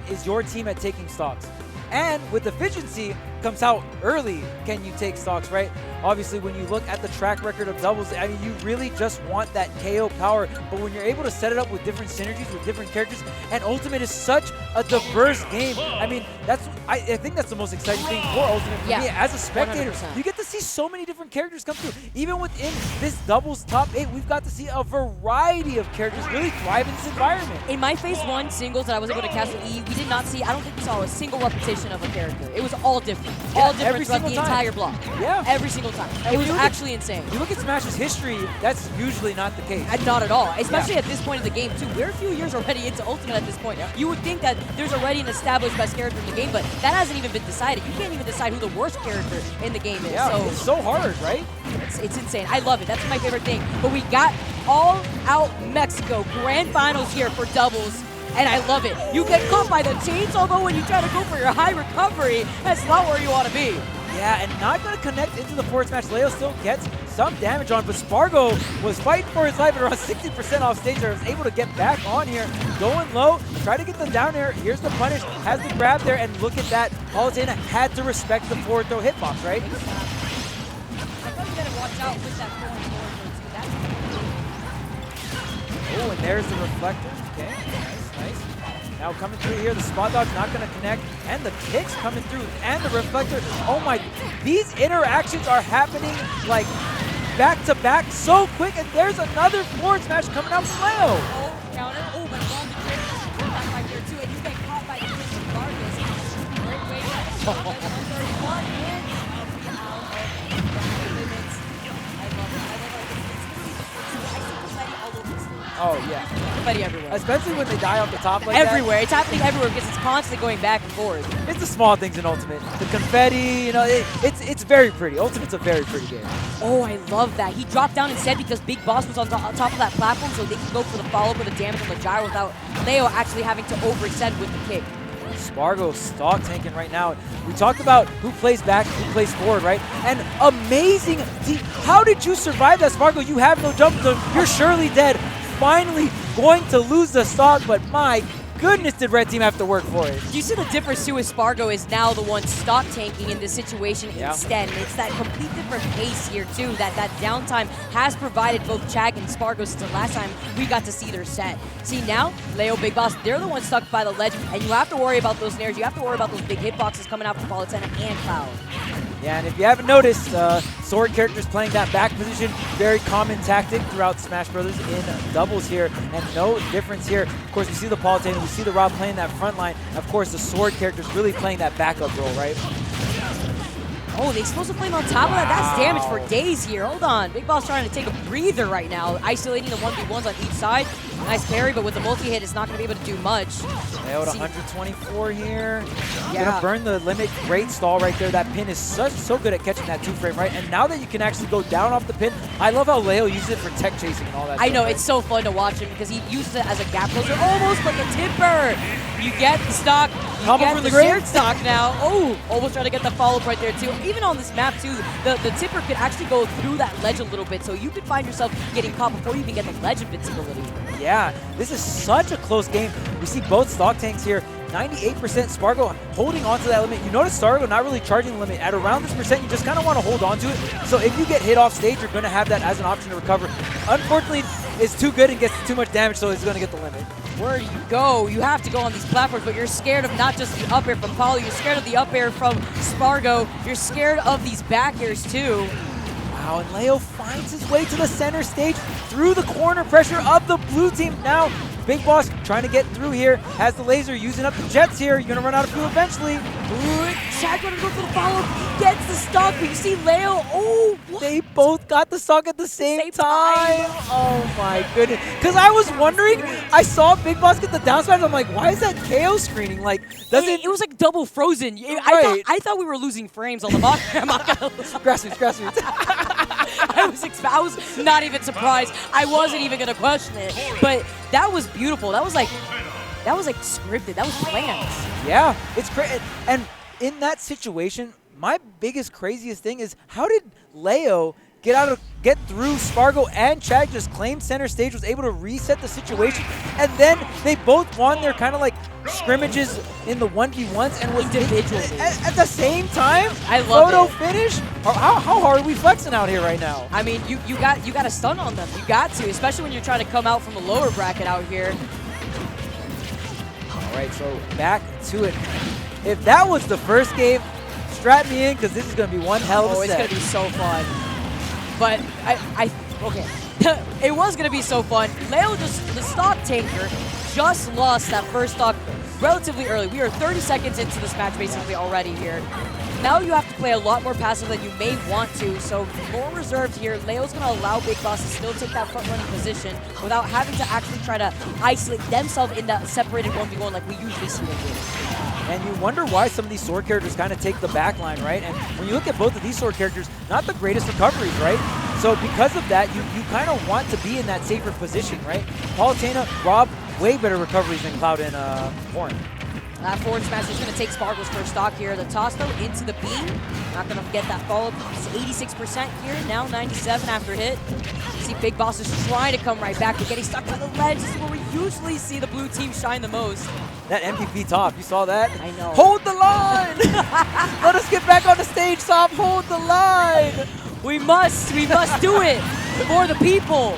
is your team at taking stocks. And with efficiency comes how early can you take stocks, right? Obviously, when you look at the track record of doubles, I mean, you really just want that KO power. But when you're able to set it up with different synergies, with different characters, and Ultimate is such a diverse game. I mean, I think that's the most exciting thing for Ultimate. For me, as a spectator, 100%. you get to see so many different characters come through. Even within this doubles top 8, we've got to see a variety of characters really thrive in this environment. In my phase 1 singles that I was able to cast with E, we did not see, I don't think we saw a single repetition of a character. It was all different. All different every throughout single the time. entire block. Yeah. Every single time. And It was when you actually insane. You look at Smash's history, that's usually not the case. Not at all. Especially at this point of the game, too. We're a few years already into Ultimate at this point. You would think that there's already an established best character in the game, but that hasn't even been decided. You can't even decide who the worst character in the game is. Yeah, So it's so hard, right? it's insane. I love it. That's my favorite thing. But we got All Out Mexico Grand Finals here for doubles. And I love it. You get caught by the chainsaw, though, when you try to go for your high recovery. That's not where you want to be. Yeah, and not going to connect into the forward smash. Leo still gets some damage on, but Spargo was fighting for his life at around 60% off stage. There was able to get back on here, going low, try to get them down there. Here's the punish, has the grab there, and look at that. Palutena had to respect the forward throw hitbox, right? I thought you better watch out with that forward throw, too. Oh, and there's the reflector. Okay, nice. Now coming through here, the spot dodge not going to connect, and the kicks coming through, and the reflector. Oh my, these interactions are happening like back to back so quick, and there's another forward smash coming out from Leo. Oh, counter. Oh, but long the kick. Back right there, too. And you get caught by the kick regardless. Great way to 131 and out of the limits. I love it. I see confetti all over the stage. Oh yeah, Confetti everywhere. especially when they die off the top like Everywhere. It's happening everywhere because it's constantly going back and forth. that. It's the small things in Ultimate. The confetti, you know, it's very pretty. Ultimate's a very pretty game. Oh, I love that. He dropped down instead because BigBoss was on top of that platform, so they can go for the follow-up with the damage on the gyro without Leo actually having to overextend with the kick. Spargo stock tanking right now. We talked about who plays back, who plays forward, right? And amazing. How did you survive that, Spargo? You have no jump zone. You're surely dead. Finally going to lose the stock, but my goodness, did Red Team have to work for it. You see the difference too is Spargo is now the one stock tanking in this situation instead. And it's that complete different pace here too. That downtime has provided both Chag and Spargo since the last time we got to see their set. See now, Leo, BigBoss, they're the ones stuck by the ledge, and you have to worry about those snares. You have to worry about those big hitboxes coming out from Palutena and Cloud. Yeah, and if you haven't noticed, sword characters playing that back position, very common tactic throughout Smash Brothers in doubles here, and no difference here. Of course, we see the Palutena, we see the Rob playing that front line. Of course, the sword characters really playing that backup role, right? Oh, the explosive flame on top of that, that's damage for days here. Hold on, BigBoss trying to take a breather right now, isolating the 1v1s on each side. Nice parry, but with the multi-hit, it's not going to be able to do much. Nailed 124 here. Yeah. Gonna burn the limit. Great stall right there. That pin is so good at catching that 2-frame, right? And now that you can actually go down off the pin, I love how Leo uses it for tech chasing and all that. I stuff, know, right? it's so fun to watch him because he uses it as a gap closer, almost like a tipper. You get the stock, you Combo get from the the grave. shared stock now. Oh, almost trying to get the follow-up right there too. Even on this map too, the tipper could actually go through that ledge a little bit, so you could find yourself getting caught before you even get the ledge invincibility. Yeah, this is such a close game. We see both stock tanks here. 98% Spargo holding onto that limit. You notice Spargo not really charging the limit. At around this percent, you just kind of want to hold on to it. So if you get hit off stage, you're going to have that as an option to recover. Unfortunately, it's too good and gets too much damage, so it's going to get the limit. Where do you go? You have to go on these platforms, but you're scared of not just the up air from Pauly, you're scared of the up air from Spargo, you're scared of these back airs too. Wow, and Leo finds his way to the center stage through the corner pressure of the blue team. Now, BigBoss trying to get through here, has the laser, using up the jets here. You're going to run out of fuel eventually. Ooh, Chag going to go for the follow, he gets the stock, but you see Leo, oh, what? They both got the stock at the same time. Oh my goodness. Because I was wondering, I saw BigBoss get the down smash. I'm like, why is that KO screening? Like, doesn't It was like double frozen. Right. I thought we were losing frames on the box. I'm not gonna grassroots. I was not even surprised. I wasn't even gonna question it. But that was beautiful. That was like scripted. That was planned. Yeah, it's crazy. And in that situation, my biggest, craziest thing is how did Leo get through. Spargo and Chag just claimed center stage, was able to reset the situation, and then they both won their kind of like scrimmages in the 1v1s and was individually at the same time. I love Photo it. Finish. How hard are we flexing out here right now? I mean, you got to stun on them. You got to, especially when you're trying to come out from a lower bracket out here. All right, so back to it. If that was the first game, strap me in because this is going to be one hell of a set. It's going to be so fun. But okay, it was going to be so fun. Leo, the stock tanker, just lost that first stock relatively early. We are 30 seconds into this match basically already here. Now you have to play a lot more passive than you may want to, so more reserved here. Leo's going to allow BigBoss to still take that front-running position without having to actually try to isolate themselves in that separated 1v1 like we usually see them do. And you wonder why some of these sword characters kind of take the back line, right? And when you look at both of these sword characters, not the greatest recoveries, right? So because of that, you kind of want to be in that safer position, right? Palutena, Rob, way better recoveries than Cloud and Horn. That forward smash is going to take Spargo's first stock here. The toss, though, into the beam. Not going to get that follow-up. He's 86% here, now 97 after hit. You see BigBoss is trying to come right back, but getting stuck by the ledge. This is where we usually see the blue team shine the most. That MVP top, you saw that? I know. Hold the line! Let us get back on the stage, Top. Hold the line! We must do it for the people.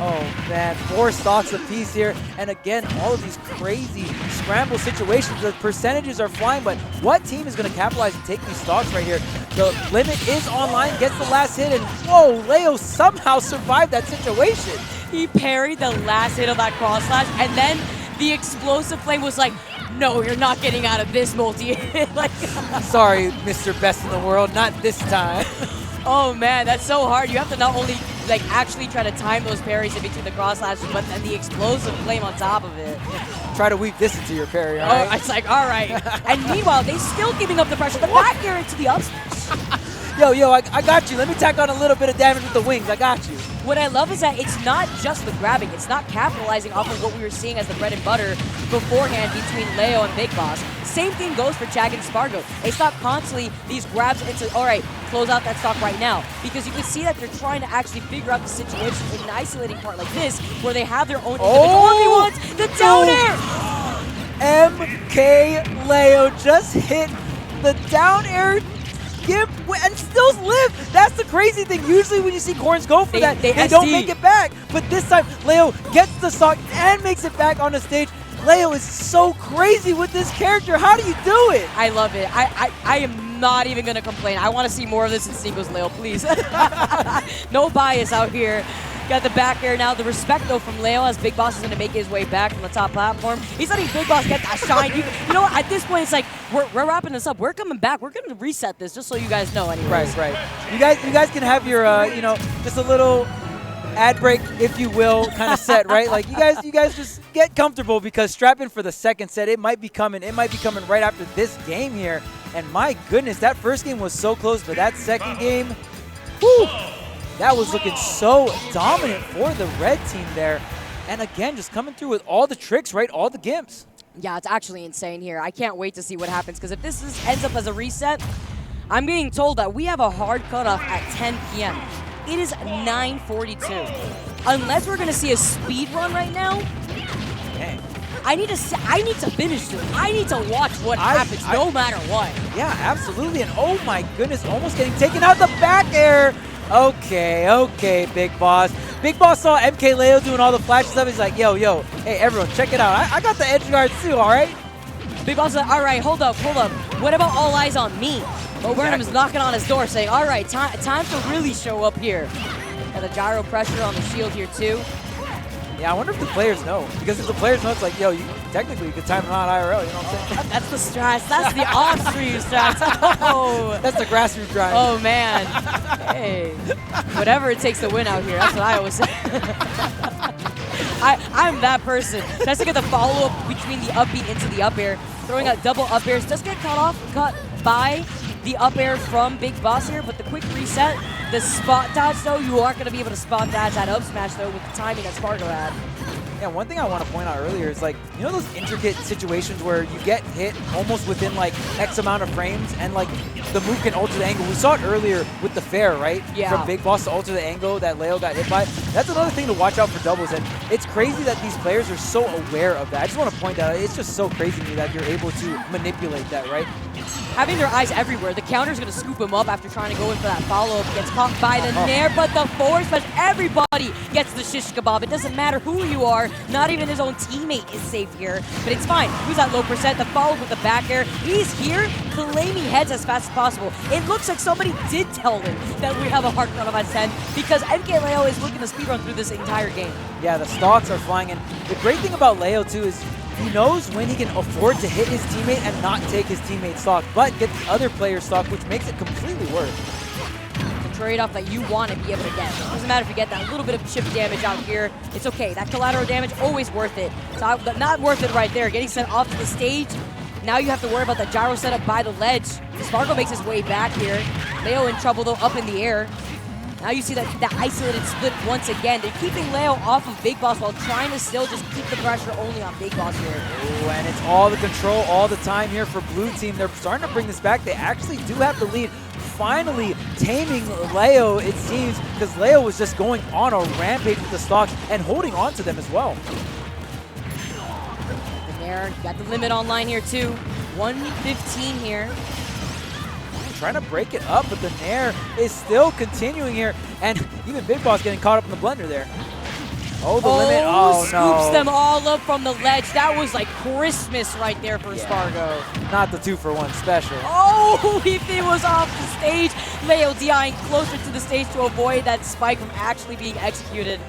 Oh man, 4 stocks apiece here. And again, all of these crazy scramble situations. The percentages are flying, but what team is going to capitalize and take these stocks right here? The limit is online, gets the last hit, and whoa, Leo somehow survived that situation. He parried the last hit of that cross slash, and then the explosive flame was like, no, you're not getting out of this multi-hit. Like, sorry, Mr. Best in the World, not this time. Oh man, that's so hard. You have to not only like actually try to time those parries in between the cross slashes, but then the explosive flame on top of it. Try to weave this into your parry, all right? Oh, it's like, all right. And meanwhile, they're still giving up the pressure. The back air into the up smash. Yo, I got you. Let me tack on a little bit of damage with the wings. I got you. What I love is that it's not just the grabbing. It's not capitalizing off of what we were seeing as the bread and butter beforehand between Leo and BigBoss. Same thing goes for Chag and Spargo. It's not constantly these grabs into, all right, close out that stock right now. Because you can see that they're trying to actually figure out the situation in an isolating part like this, where they have their own individual 1v1s. The down air! MKLeo just hit the down air and still live. That's the crazy thing. Usually when you see Corns go for that, they don't make it back. But this time, Leo gets the stock and makes it back on the stage. Leo is so crazy with this character. How do you do it? I love it. I am not even going to complain. I want to see more of this in singles, Leo, please. No bias out here. Got the back air now. The respect, though, from Leo as BigBoss is going to make his way back from the top platform. He's letting BigBoss get that shine. You know what? At this point, it's like, we're wrapping this up. We're coming back. We're going to reset this, just so you guys know anyways. Right. You guys can have your, just a little ad break, if you will, kind of set, right? Like, you guys just get comfortable because strap in for the second set. It might be coming. It might be coming right after this game here. And my goodness, that first game was so close, but that second game, whew, that was looking so dominant for the red team there. And again, just coming through with all the tricks, right? All the gimps. Yeah, it's actually insane here. I can't wait to see what happens, because if this ends up as a reset, I'm being told that we have a hard cutoff at 10 p.m. It is 9:42. Unless we're going to see a speed run right now, Dang. I need to finish this. I need to watch what happens no matter what. Yeah, absolutely. And oh my goodness, almost getting taken out the back air. Okay, BigBoss. BigBoss saw MKLeo doing all the flashy stuff. He's like, yo, hey, everyone, check it out. I got the edge guards too, all right? BigBoss is like, all right, hold up. What about all eyes on me? But Burnham is knocking on his door saying, all right, time to really show up here. Got a gyro pressure on the shield here too. Yeah, I wonder if the players know. Because if the players know, it's like, yo, technically you could time them out IRL, you know what I'm saying? That's the strats. That's the off-stream strats. Oh. That's the grassroots grind. Oh, man. Hey. Whatever it takes to win out here. That's what I always say. I'm that person. Tries to get the follow-up between the up beat into the up air. Throwing out double up airs. Does get cut by the up air from BigBoss here, but the quick reset, the spot dodge though, you aren't going to be able to spot dodge that up smash though with the timing that Spargo had. Yeah, one thing I want to point out earlier is like, you know those intricate situations where you get hit almost within like X amount of frames and like the move can alter the angle. We saw it earlier with the fair, right? Yeah. From BigBoss to alter the angle that Leo got hit by. That's another thing to watch out for doubles, and it's crazy that these players are so aware of that. I just want to point out, it's just so crazy to me that you're able to manipulate that, right? Having their eyes everywhere. The counter's going to scoop him up after trying to go in for that follow-up. Gets caught by the nair, but the forward smash, everybody gets the shish kebab. It doesn't matter who you are. Not even his own teammate is safe here, but it's fine. Who's at low percent? The follow-up with the back air. He's here claiming heads as fast as possible. It looks like somebody did tell him that we have a hard cut of 10 because MKLeo is looking to speedrun through this entire game. Yeah, the stocks are flying, and the great thing about Leo too is he knows when he can afford to hit his teammate and not take his teammate's stock, but get the other player's stock, which makes it completely worth. The trade-off that you want to be able to get. It doesn't matter if you get that little bit of chip damage out here. It's okay. That collateral damage, always worth it. So not worth it right there. Getting sent off to the stage. Now you have to worry about that gyro setup by the ledge. Spargo makes his way back here. Leo in trouble, though, up in the air. Now you see that isolated split once again. They're keeping Leo off of BigBoss while trying to still just keep the pressure only on BigBoss here. Ooh, and it's all the control all the time here for Blue Team. They're starting to bring this back. They actually do have the lead. Finally taming Leo, it seems, because Leo was just going on a rampage with the stocks and holding on to them as well. And there, got the limit online here too. 115 here. Trying to break it up, but the nair is still continuing here, and even BigBoss getting caught up in the blender there. Oh, the limit. Oh, scoops no. them all up from the ledge. That was like Christmas right there for Spargo. Not the 2-for-1 special. Oh, if it was off the stage. Leo DIing closer to the stage to avoid that spike from actually being executed.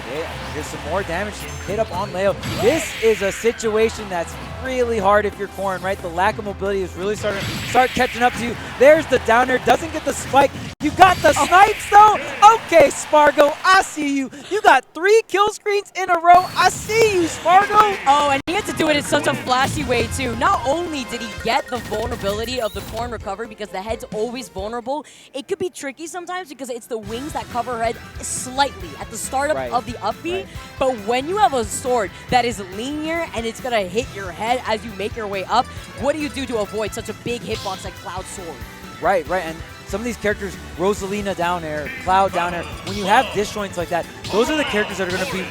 Okay, here's some more damage hit up on Leo. This is a situation that's really hard if you're Corrin, right? The lack of mobility is really starting to catching up to you. There's the downer, doesn't get the spike. You got the snipes though? Okay, Spargo, I see you. You got 3 kill screens in a row. I see you, Spargo. Oh, and he had to do it in such a flashy way too. Not only did he get the vulnerability of the Corrin recovery because the head's always vulnerable, it could be tricky sometimes because it's the wings that cover her head slightly at the start of the up B. But when you have a sword that is linear and it's gonna hit your head as you make your way up, what do you do to avoid such a big hitbox like Cloud's sword? Right, and some of these characters, Rosalina down air, Cloud down air, when you have disjoints like that, those are the characters that are going to be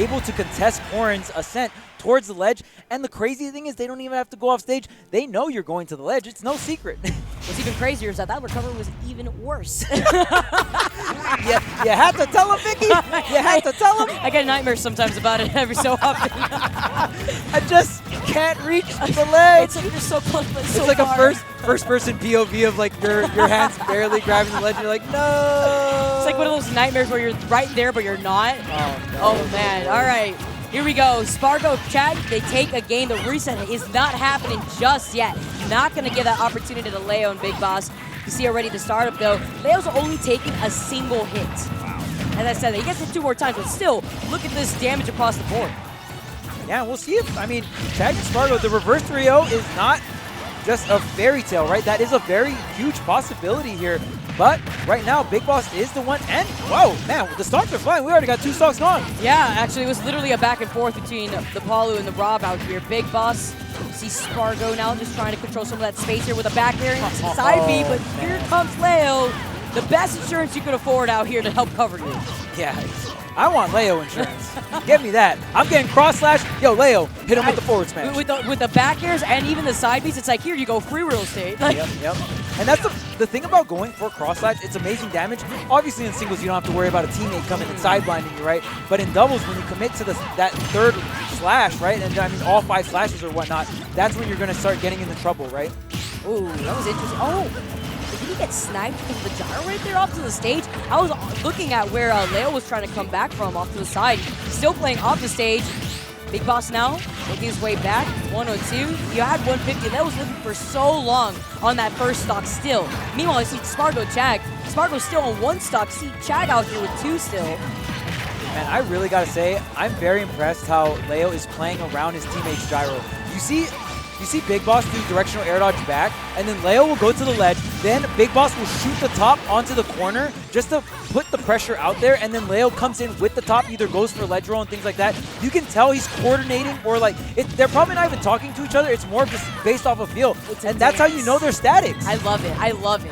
able to contest Corrin's ascent towards the ledge. And the crazy thing is they don't even have to go off stage. They know you're going to the ledge. It's no secret. What's even crazier is that recovery was even worse. Yeah, you had to tell him, Vicky. You had to tell him. I get nightmares sometimes about it every so often. I just can't reach the ledge. It's like you're so close, but so it's like far. a first-person POV of like your hands barely grabbing the ledge. You're like, no. It's like one of those nightmares where you're right there, but you're not. Oh, no. Oh, man. All right. Here we go. Spargo, Chag, they take a game. The reset is not happening just yet. Not going to give that opportunity to Leo and BigBoss. You see already the startup, though. Leo's only taking a single hit. As I said, he gets hit 2 more times, but still, look at this damage across the board. Yeah, we'll see if, Chag and Spargo, the reverse 3-0 is not just a fairy tale, right? That is a very huge possibility here. But right now, BigBoss is the one, and whoa, man, the stocks are flying. We already got 2 stocks gone. Yeah, actually, it was literally a back and forth between the Palu and the Rob out here. BigBoss, you see Spargo now just trying to control some of that space here with a back air and side B, but here comes Leo. The best insurance you could afford out here to help cover you. Yeah, I want Leo insurance. Give me that. I'm getting cross slash. Yo, Leo, hit him with the forward smash. With the back airs and even the side beats, it's like, here you go, free real estate. Like, Yep. And that's the thing about going for cross slash, it's amazing damage. Obviously in singles, you don't have to worry about a teammate coming and sideblinding you, right? But in doubles, when you commit to that third slash, right? And all 5 slashes or whatnot, that's when you're going to start getting into trouble, right? Ooh, that was interesting. Oh, did he get sniped because of the gyro right there off to the stage? I was looking at where Leo was trying to come back from off to the side. Still playing off the stage. BigBoss now making his way back. 102. You had 150. Leo was looking for so long on that first stock still. Meanwhile, I see Spargo Chag. Spargo's still on 1 stock. See Chag out here with 2 still. Man, I really got to say, I'm very impressed how Leo is playing around his teammate's gyro. You see you see BigBoss do directional air dodge back, and then Leo will go to the ledge, then BigBoss will shoot the top onto the corner just to put the pressure out there, and then Leo comes in with the top, either goes for ledge roll and things like that. You can tell he's coordinating, or like, they're probably not even talking to each other. It's more just based off of feel, and that's how you know their statics. I love it. I love it.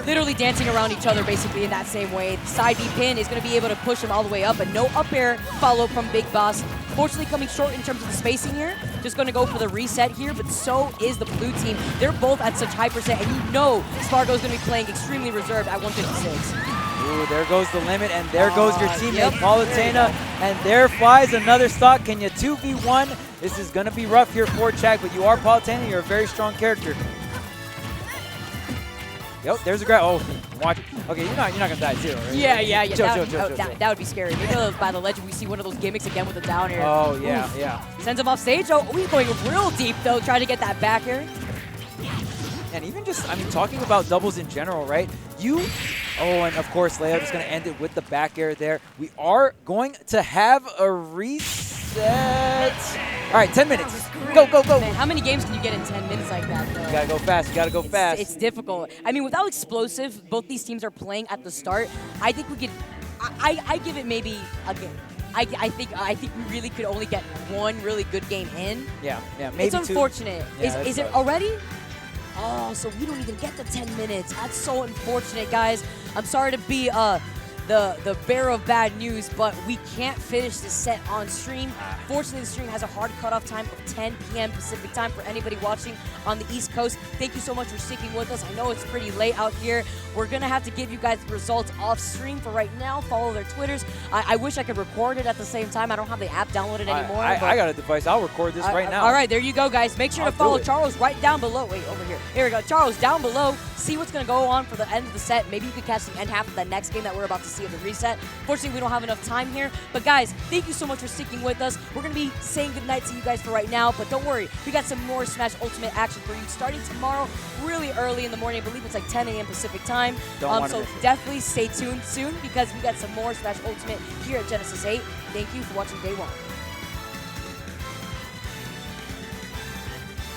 Literally dancing around each other basically in that same way. The side B pin is going to be able to push him all the way up, but no up air follow from BigBoss. Fortunately coming short in terms of the spacing here. Just going to go for the reset here, but so is the blue team. They're both at such high percent, and you know Spargo is going to be playing extremely reserved at 156. Ooh, there goes the limit, and there goes your teammate, Palutena, and there flies another stock. Can you 2v1? This is going to be rough here for Chag, but you are Palutena. You're a very strong character. Yep, there's a grab. Oh, watch it. Okay, you're not gonna die too, right? Yeah. Chill. That would be scary. Maybe by the legend we see one of those gimmicks again with the down air. Oh yeah, Oof. yeah. Sends him off stage. Oh, he's going real deep though, trying to get that back air. And even just, I mean, talking about doubles in general, right? And of course, Leo is gonna end it with the back air there. We are going to have a reset. All right, 10 minutes. Go. Man, how many games can you get in 10 minutes like that, though? You gotta go fast. It's difficult. I mean, without explosive, both these teams are playing at the start. I think we could. I give it maybe a game. I think we really could only get one really good game in. Yeah, maybe it's unfortunate. Two. Yeah, is it already? Oh, so we don't even get the 10 minutes. That's so unfortunate, guys. I'm sorry to be the bearer of bad news, but we can't finish the set on stream. Fortunately, the stream has a hard cutoff time of 10 p.m. Pacific time for anybody watching on the East Coast. Thank you so much for sticking with us. I know it's pretty late out here. We're going to have to give you guys the results off stream for right now. Follow their Twitters. I wish I could record it at the same time. I don't have the app downloaded anymore. I got a device. I'll record this right now. All right, there you go, guys. Make sure to follow Charles right down below. Wait, over here. Here we go. Charles, down below. See what's going to go on for the end of the set. Maybe you can catch the end half of that next game that we're about to see of the reset. Fortunately, we don't have enough time here. But guys, thank you so much for sticking with us. We're going to be saying goodnight to you guys for right now. But don't worry, we got some more Smash Ultimate action for you starting tomorrow really early in the morning. I believe it's like 10 a.m. Pacific time. So definitely stay tuned soon because we got some more Smash Ultimate here at Genesis 8. Thank you for watching Day 1.